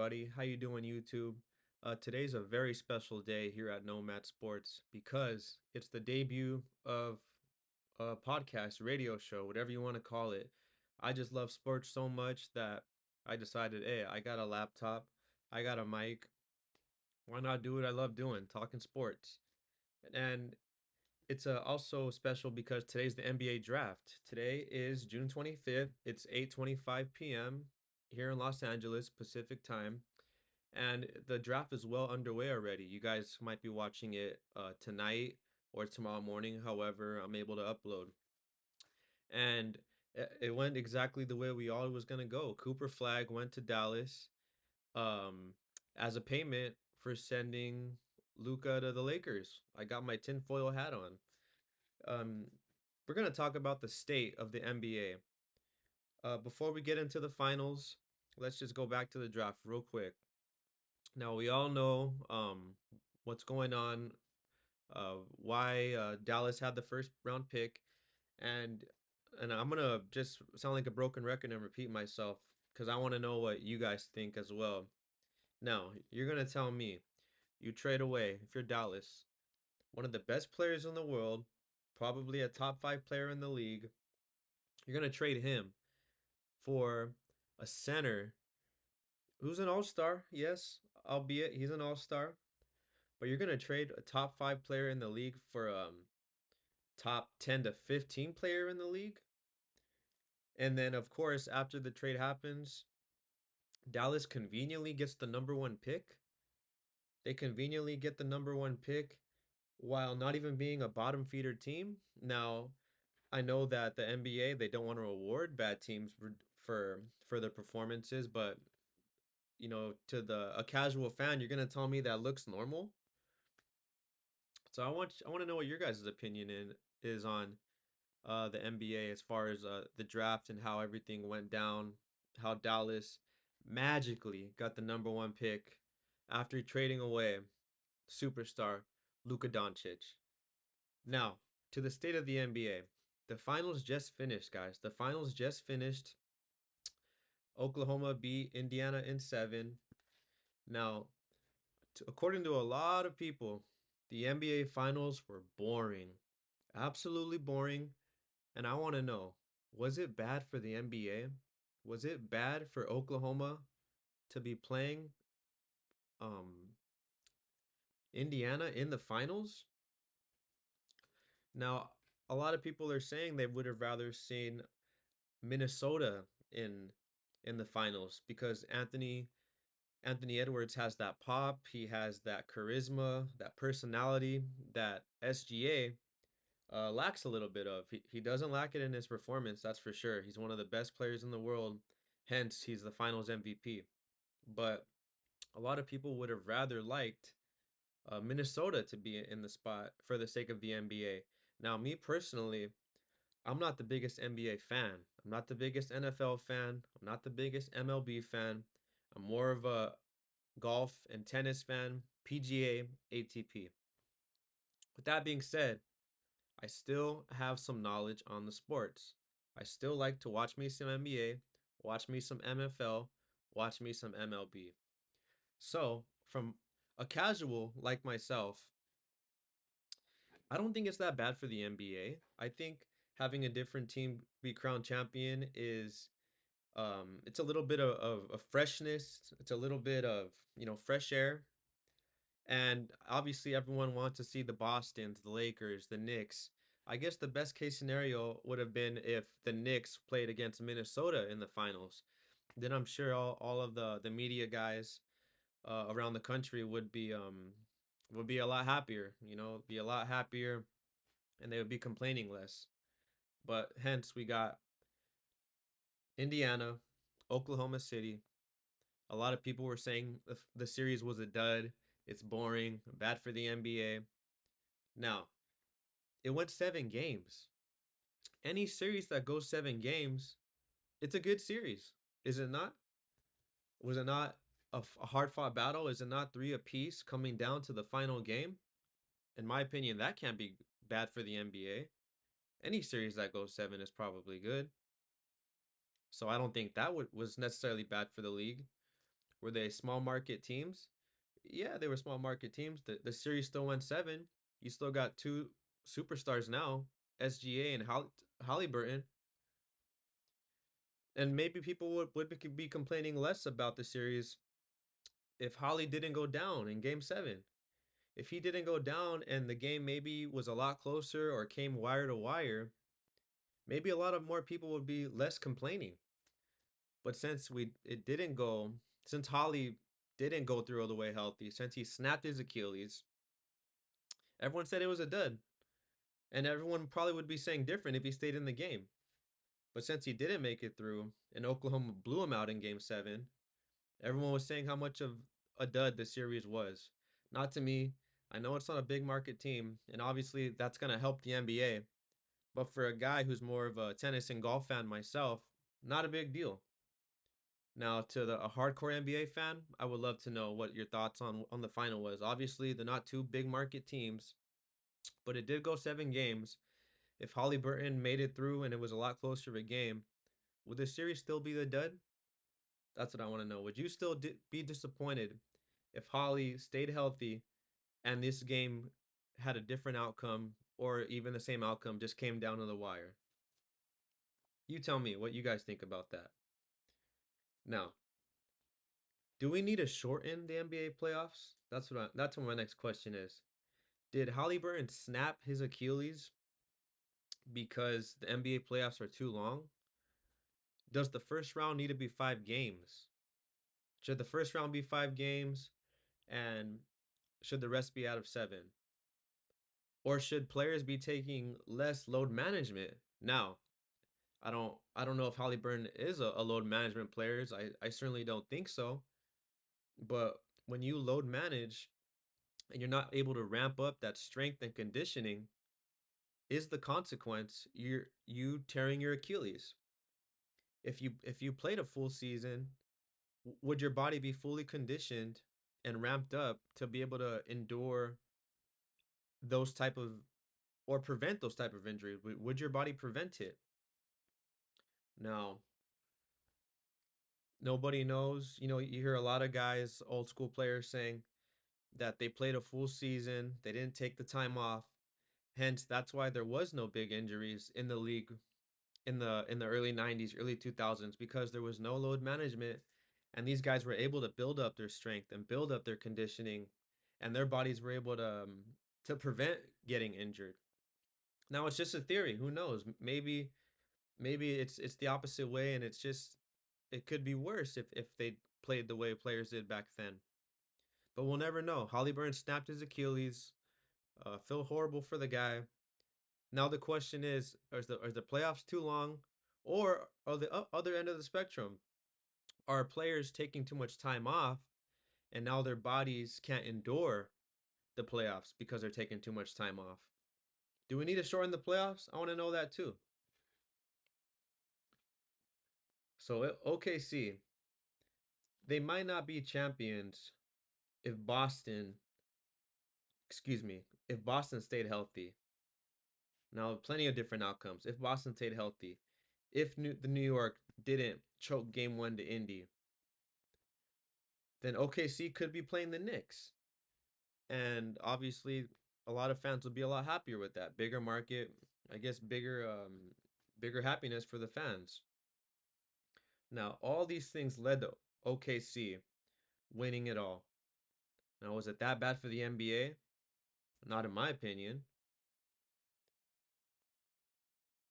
everybody? How you doing, YouTube? Today's a very special day here at Nomad Sports because it's the debut of a podcast, radio show, whatever you want to call it. I just love sports so much that I decided, hey, I got a laptop, I got a mic. Why not do what I love doing, talking sports? And it's also special because today's the NBA draft. Today is June 25th. It's 8:25 p.m. here in Los Angeles Pacific time, and the draft is well underway already. You guys might be watching it tonight or tomorrow morning, however I'm able to upload. And it went exactly the way we all was gonna go. Cooper Flag went to Dallas um, as a payment for sending Luka to the Lakers. I got my tinfoil hat on. Um, we're gonna talk about the state of the NBA. Before we get into the finals, let's just go back to the draft real quick. Now we all know what's going on, why Dallas had the first round pick, and I'm gonna just sound like a broken record and repeat myself because I want to know what you guys think as well. Now you're gonna tell me you trade away if you're Dallas, one of the best players in the world, probably a top five player in the league. You're gonna trade him for a center who's an all-star, yes, albeit he's an all-star, but you're gonna trade a top five player in the league for top 10 to 15 player in the league. And then of course after the trade happens, Dallas conveniently gets the number one pick. They conveniently get the number one pick while not even being a bottom feeder team. Now, I know that the NBA they don't want to reward bad teams for their performances, but to the a casual fan, you're gonna tell me that looks normal. So I want to know what your guys' opinion is on the NBA as far as the draft and how everything went down, how Dallas magically got the number one pick after trading away superstar Luka Doncic. Now, to the state of the NBA. The finals just finished, guys. The finals just finished. Oklahoma beat Indiana in 7. Now, according to a lot of people, the NBA finals were boring. Absolutely boring. And I want to know, was it bad for the NBA? Was it bad for Oklahoma to be playing um Indiana in the finals? Now, a lot of people are saying they would have rather seen Minnesota in in the finals because Anthony Edwards has that pop, he has that charisma, that personality that SGA lacks a little bit of. He doesn't lack it in his performance, that's for sure. He's one of the best players in the world, hence he's the finals MVP. But a lot of people would have rather liked Minnesota to be in the spot for the sake of the NBA. Now, me personally, I'm not the biggest NBA fan. I'm not the biggest NFL fan. I'm not the biggest MLB fan. I'm more of a golf and tennis fan, PGA, ATP. With that being said, I still have some knowledge on the sports. I still like to watch me some NBA, watch me some NFL, watch me some MLB. So, from a casual like myself, I don't think it's that bad for the NBA. I think having a different team be crowned champion is it's a little bit of freshness. It's a little bit of, fresh air. And obviously everyone wants to see the Bostons, the Lakers, the Knicks. I guess the best case scenario would have been if the Knicks played against Minnesota in the finals. Then I'm sure all of the media guys around the country would be a lot happier, be a lot happier and they would be complaining less. But hence we got Indiana, Oklahoma City. A lot of people were saying the series was a dud. It's boring, bad for the NBA. Now, it went 7 games. Any series that goes 7 games, it's a good series. Is it not? Was it not a hard fought battle? Is it not three apiece coming down to the final game? In my opinion, that can't be bad for the NBA. Any series that goes 7 is probably good. So I don't think that was necessarily bad for the league. Were they small market teams? Yeah, they were small market teams. The series still went seven. You still got two superstars now, SGA and Halliburton. And maybe people would be complaining less about the series if Holly didn't go down in game seven. If he didn't go down and the game maybe was a lot closer or came wire to wire, maybe a lot of more people would be less complaining. But since we it didn't go, since Holly didn't go through all the way healthy, since he snapped his Achilles, everyone said it was a dud. And everyone probably would be saying different if he stayed in the game. But since he didn't make it through and Oklahoma blew him out in game seven, everyone was saying how much of a dud the series was. Not to me. I know it's not a big market team, and obviously that's going to help the NBA. But for a guy who's more of a tennis and golf fan myself, not a big deal. Now, to a hardcore NBA fan, I would love to know what your thoughts on the final was. Obviously, they're not two big market teams, but it did go seven games. If Halliburton made it through and it was a lot closer of a game, would the series still be the dud? That's what I want to know. Would you still be disappointed if Holly stayed healthy and this game had a different outcome or even the same outcome just came down to the wire? You tell me what you guys think about that. Now, do we need to shorten the NBA playoffs? That's what my next question is. Did Halliburton snap his Achilles because the NBA playoffs are too long? Does the first round need to be 5 games? Should the first round be 5 games and should the rest be out of seven? Or should players be taking less load management? Now, I don't know if Halliburton is a load management player. I certainly don't think so. But when you load manage and you're not able to ramp up that strength and conditioning, is the consequence you tearing your Achilles. If you played a full season, would your body be fully conditioned and ramped up to be able to endure those type of or prevent those type of injuries? Would your body prevent it? Now, nobody knows. You hear a lot of guys, old school players saying that they played a full season, they didn't take the time off. Hence, that's why there was no big injuries in the league in the early 90s, early 2000s because there was no load management and these guys were able to build up their strength and build up their conditioning and their bodies were able to prevent getting injured. Now it's just a theory, who knows? Maybe it's the opposite way and it could be worse if they played the way players did back then. But we'll never know. Hollyburn snapped his Achilles. Feel horrible for the guy. Now the question is, are the playoffs too long, or are the other end of the spectrum? Are players taking too much time off, and now their bodies can't endure the playoffs because they're taking too much time off? Do we need to shorten the playoffs? I want to know that too. So OKC, they might not be champions if Boston, excuse me, if Boston stayed healthy. Now, plenty of different outcomes. If Boston stayed healthy, if the New York didn't choke game one to Indy, then OKC could be playing the Knicks. And obviously, a lot of fans will be a lot happier with that. Bigger market, I guess bigger happiness for the fans. Now, all these things led to OKC winning it all. Now, was it that bad for the NBA? Not in my opinion.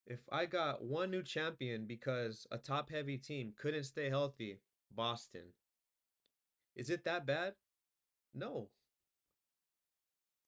If I got one new champion because a top heavy team couldn't stay healthy, Boston. Is it that bad? No.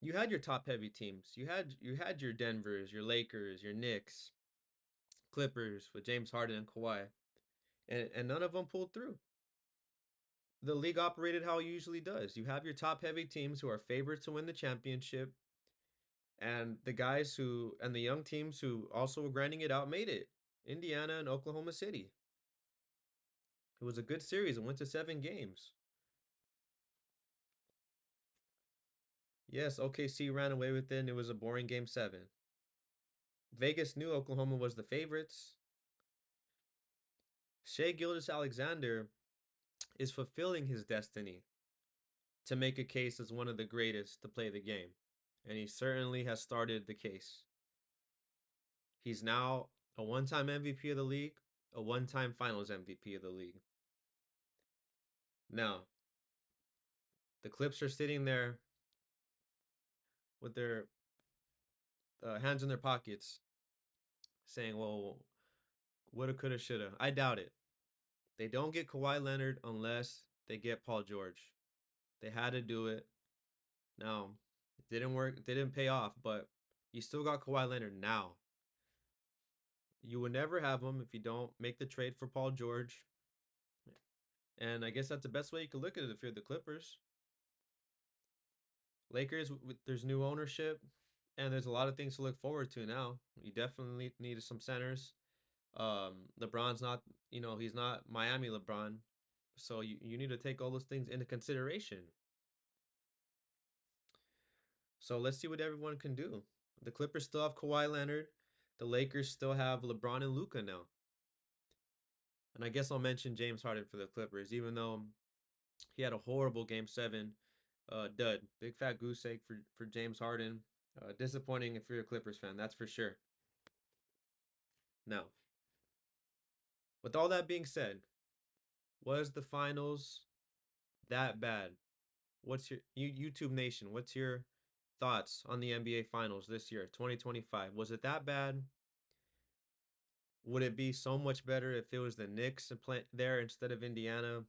You had your top heavy teams. You had your Denvers, your Lakers, your Knicks, Clippers with James Harden and Kawhi, and none of them pulled through. The league operated how it usually does. You have your top heavy teams who are favorites to win the championship, and the young teams who also were grinding it out made it. Indiana and Oklahoma City. It was a good series. It went to 7 games. Yes, OKC ran away with it, and it was a boring game seven. Vegas knew Oklahoma was the favorites. Shea Gildas Alexander is fulfilling his destiny to make a case as one of the greatest to play the game. And he certainly has started the case. He's now a one time MVP of the league, a one time finals MVP of the league. Now, the Clips are sitting there with their hands in their pockets saying, well, woulda, coulda, shoulda. I doubt it. They don't get Kawhi Leonard unless they get Paul George. They had to do it. Now, it didn't work. It didn't pay off, but you still got Kawhi Leonard now. You would never have him if you don't make the trade for Paul George. And I guess that's the best way you could look at it if you're the Clippers. Lakers, there's new ownership, and there's a lot of things to look forward to now. You definitely need some centers. LeBron's not, he's not Miami LeBron. So you need to take all those things into consideration. So let's see what everyone can do. The Clippers still have Kawhi Leonard. The Lakers still have LeBron and Luka now. And I guess I'll mention James Harden for the Clippers, even though he had a horrible game 7 dud. Big fat goose egg for James Harden. Disappointing if you're a Clippers fan, that's for sure. Now, with all that being said, was the finals that bad? What's your YouTube Nation? What's your thoughts on the NBA Finals this year, 2025? Was it that bad? Would it be so much better if it was the Knicks there instead of Indiana?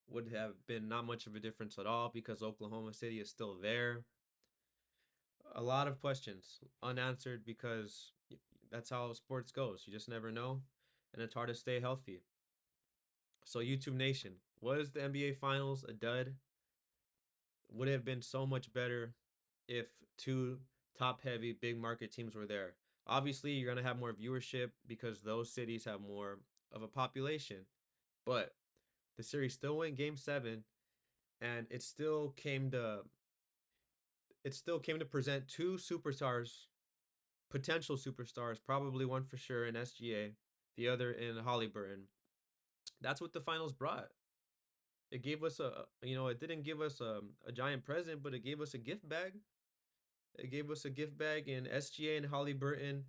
Would have been not much of a difference at all because Oklahoma City is still there. A lot of questions unanswered because that's how sports goes. You just never know, and it's hard to stay healthy. So YouTube Nation, was the NBA Finals a dud? Would it have been so much better if two top heavy big market teams were there? Obviously, you're going to have more viewership because those cities have more of a population. But the series still went game 7, and it still came to present two superstars, potential superstars, probably one for sure in SGA, the other in Halliburton. That's what the finals brought. It gave us it didn't give us a giant present, but it gave us a gift bag. It gave us a gift bag in SGA and Halliburton,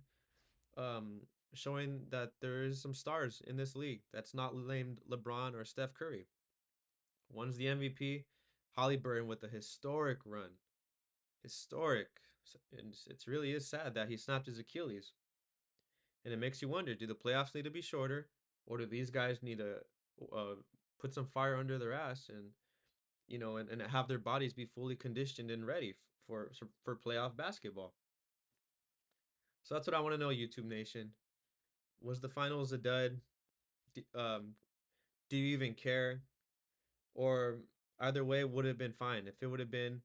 um, showing that there is some stars in this league that's not named LeBron or Steph Curry. One's the MVP, Halliburton with a historic run. Historic. And it really is sad that he snapped his Achilles. And it makes you wonder, do the playoffs need to be shorter? Or do these guys need to uh, put some fire under their ass and have their bodies be fully conditioned and ready for playoff basketball? So that's what I want to know, YouTube Nation. Was the finals a dud? D- um, do you even care? Or either way would have been fine. If it would have been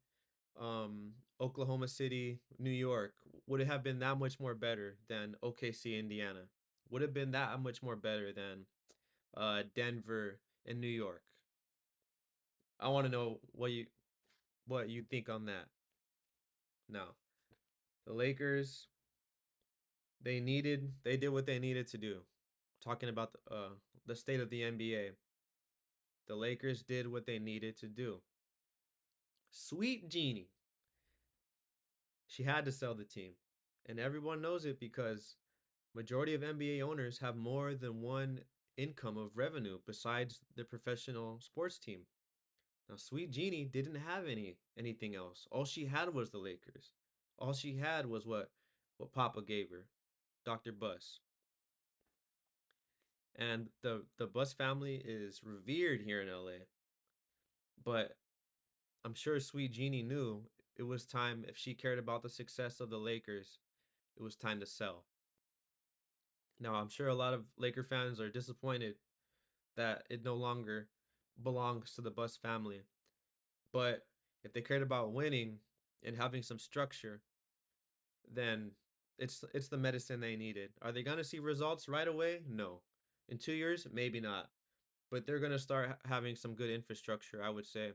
Oklahoma City, New York, would it have been that much more better than OKC, Indiana? Would have been that much more better than Denver and New York? I want to know what you think on that. Now, the Lakers, they did what they needed to do. Talking about the state of the NBA, the Lakers did what they needed to do. Sweet Genie, she had to sell the team, and everyone knows it because majority of NBA owners have more than one income of revenue besides the professional sports team. Now, Sweet Genie didn't have anything else. All she had was the Lakers. All she had was what Papa gave her, Dr. Bus. And the Bus family is revered here in LA. But I'm sure Sweet Genie knew it was time, if she cared about the success of the Lakers, it was time to sell. Now, I'm sure a lot of Laker fans are disappointed that it no longer belongs to the Bus family. But if they cared about winning and having some structure, then it's the medicine they needed. Are they going to see results right away? No. In 2 years, maybe not. But they're going to start having some good infrastructure, I would say,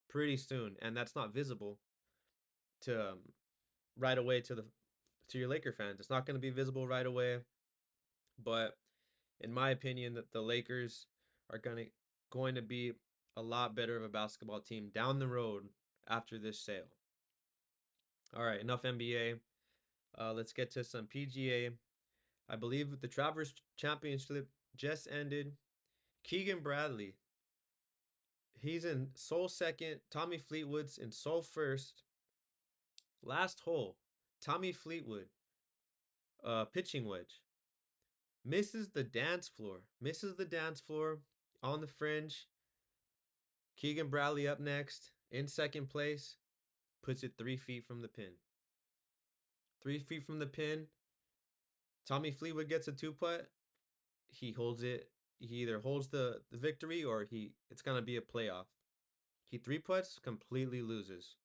pretty soon, and that's not visible to right away to your Laker fans. It's not going to be visible right away, but in my opinion, that the Lakers are going to going to be a lot better of a basketball team down the road after this sale. All right, enough NBA. Let's get to some PGA. I believe the Travelers Championship just ended. Keegan Bradley, he's in sole second. Tommy Fleetwood's in sole first. Last hole, Tommy Fleetwood, pitching wedge, misses the dance floor on the fringe. Keegan Bradley up next in second place, puts it 3 feet from the pin. 3 feet from the pin. Tommy Fleetwood gets a two putt. He holds it. He either holds the victory or it's gonna be a playoff. He three putts, completely loses.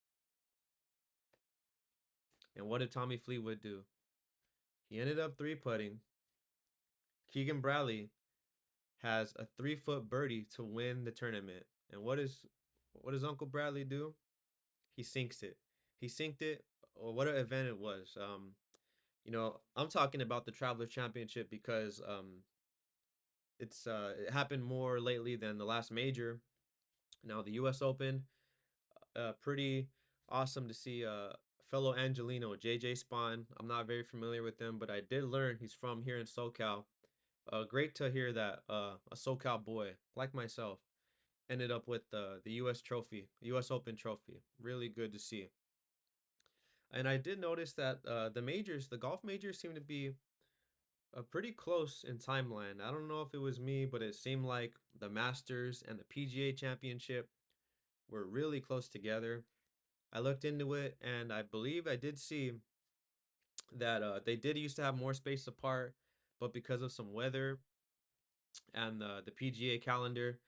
And what did Tommy Fleetwood do? He ended up three putting. Keegan Bradley has a 3 foot birdie to win the tournament. And what does Uncle Bradley do? He sinks it. He sinked it. Or what an event it was. I'm talking about the Traveler Championship because it happened more lately than the last major. Now the U.S. Open, pretty awesome to see fellow Angelino JJ Spawn. I'm not very familiar with him, but I did learn he's from here in SoCal. Great to hear that a SoCal boy like myself ended up with the U.S. trophy, U.S. Open trophy. Really good to see. And I did notice that the golf majors, seem to be pretty close in timeline. I don't know if it was me, but it seemed like the Masters and the PGA Championship were really close together. I looked into it, and I believe I did see that they did used to have more space apart, but because of some weather and the PGA calendar,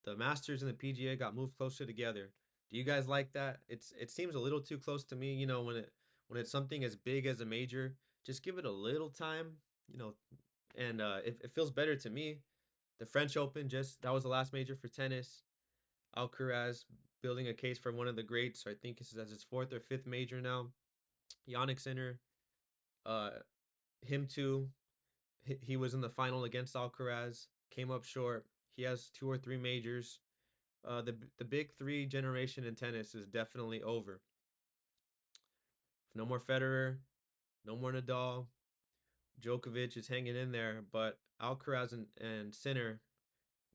the Masters and the PGA got moved closer together. Do you guys like that? It seems a little too close to me. When it's something as big as a major, just give it a little time. You know, and it feels better to me. The French Open, just that was the last major for tennis. Alcaraz building a case for one of the greats. I think this is as his fourth or fifth major now. Yannick Sinner, uh, him too. He was in the final against Alcaraz, came up short. He has two or three majors. The big three generation in tennis is definitely over. No more Federer, no more Nadal. Djokovic is hanging in there, but Alcaraz and Sinner,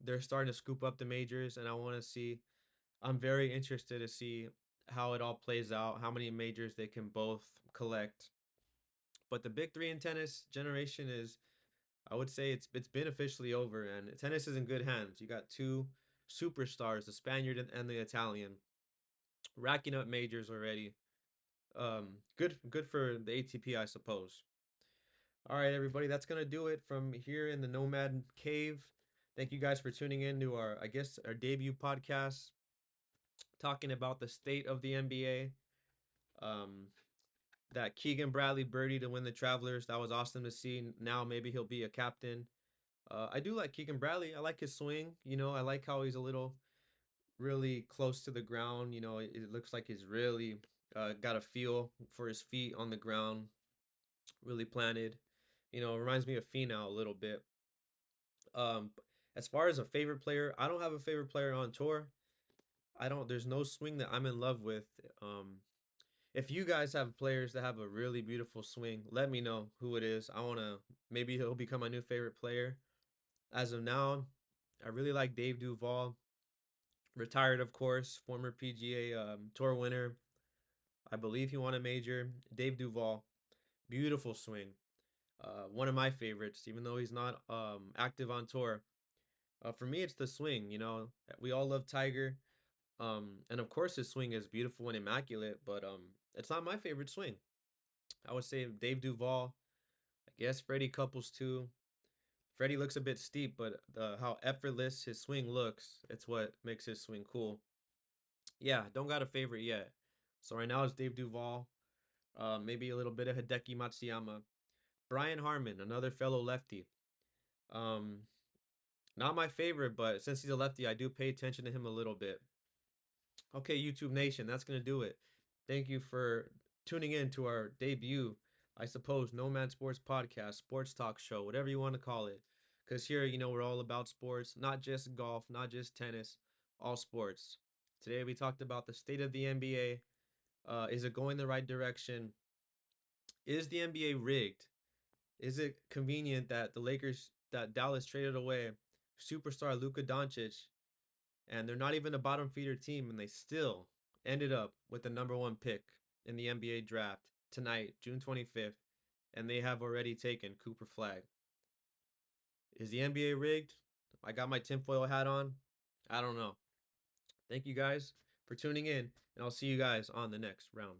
they're starting to scoop up the majors, and I want to see. I'm very interested to see how it all plays out, how many majors they can both collect. But the big three in tennis generation is, I would say it's been officially over, and tennis is in good hands. You got two superstars, the Spaniard and the Italian, racking up majors already. Good for the ATP, I suppose. All right, everybody, that's gonna do it from here in the Nomad Cave. Thank you guys for tuning in to our, I guess, our debut podcast, talking about the state of the NBA. Um, that Keegan Bradley birdie to win the Travelers, that was awesome to see. Now maybe he'll be a captain. I do like Keegan Bradley. I like his swing. I like how he's a little really close to the ground. It looks like he's really got a feel for his feet on the ground, really planted. It reminds me of Finau a little bit. Um, as far as a favorite player, I don't have a favorite player on tour. I don't. There's no swing that I'm in love with. Um, if you guys have players that have a really beautiful swing, let me know who it is. I wanna maybe he'll become my new favorite player. As of now, I really like Dave Duval. Retired, of course, former PGA Tour winner. I believe he won a major. Dave Duval, beautiful swing. One of my favorites, even though he's not active on tour. For me, it's the swing. We all love Tiger, and of course his swing is beautiful and immaculate. But it's not my favorite swing. I would say Dave Duval. I guess Freddie Couples too. Freddie looks a bit steep, but how effortless his swing looks, it's what makes his swing cool. Yeah, don't got a favorite yet. So right now it's Dave Duval. Maybe a little bit of Hideki Matsuyama. Brian Harmon, another fellow lefty. Um, Not my favorite, but since he's a lefty, I do pay attention to him a little bit. Okay, YouTube Nation, that's gonna do it. Thank you for tuning in to our debut, I suppose, Nomad Sports Podcast, sports talk show, whatever you want to call it. Because here, we're all about sports, not just golf, not just tennis, all sports. Today, we talked about the state of the NBA. Is it going the right direction? Is the NBA rigged? Is it convenient that that Dallas traded away superstar Luka Doncic, and they're not even a bottom feeder team, and they still ended up with the number one pick in the NBA draft tonight, June 25th, and they have already taken Cooper Flag. Is the NBA rigged? I got my tinfoil hat on. I don't know. Thank you guys for tuning in, and I'll see you guys on the next round.